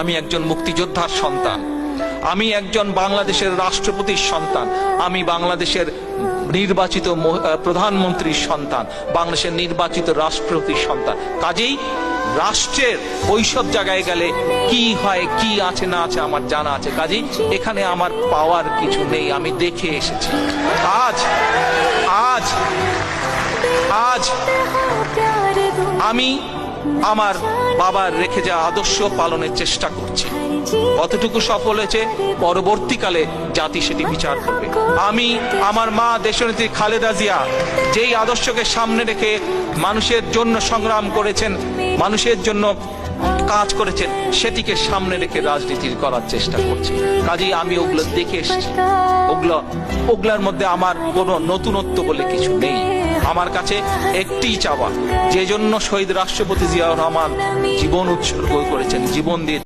আমি একজন মুক্তিযোদ্ধার সন্তান, আমি একজন বাংলাদেশের রাষ্ট্রপতির সন্তান, আমি বাংলাদেশের নির্বাচিত প্রধানমন্ত্রীর সন্তান, বাংলাদেশের নির্বাচিত রাষ্ট্রপতির সন্তান। কাজেই রাষ্ট্রের ওইসব জায়গায় গেলে কি হয়, কি আছে না আছে আমার জানা আছে। কাজেই এখানে আমার পাওয়ার কিছু নেই, আমি দেখে এসেছি। আজ আজ আজ আমি আমার বাবার রেখে যাওয়া আদর্শ পালনের চেষ্টা করছি। কতটুকু সফল হয়েছে পরবর্তীকালে জাতি সেটি বিচার করবে। আমি আমার মা দেশনেত্রী খালেদা জিয়া যেই আদর্শকে সামনে রেখে মানুষের জন্য সংগ্রাম করেছেন, মানুষের জন্য কাজ করেছেন, সেটিকে সামনে রেখে রাজনীতি করার চেষ্টা করছি। কাজেই আমি ওগুলো দেখে এসেছি। ওগুলোর মধ্যে আমার কোনো নতুনত্ব বলে কিছু নেই। আমার কাছে একটি চাওয়া, যে জন্য শহীদ রাষ্ট্রপতি জিয়াউর রহমান জীবন উৎসর্গ করেছেন, জীবন দিয়ে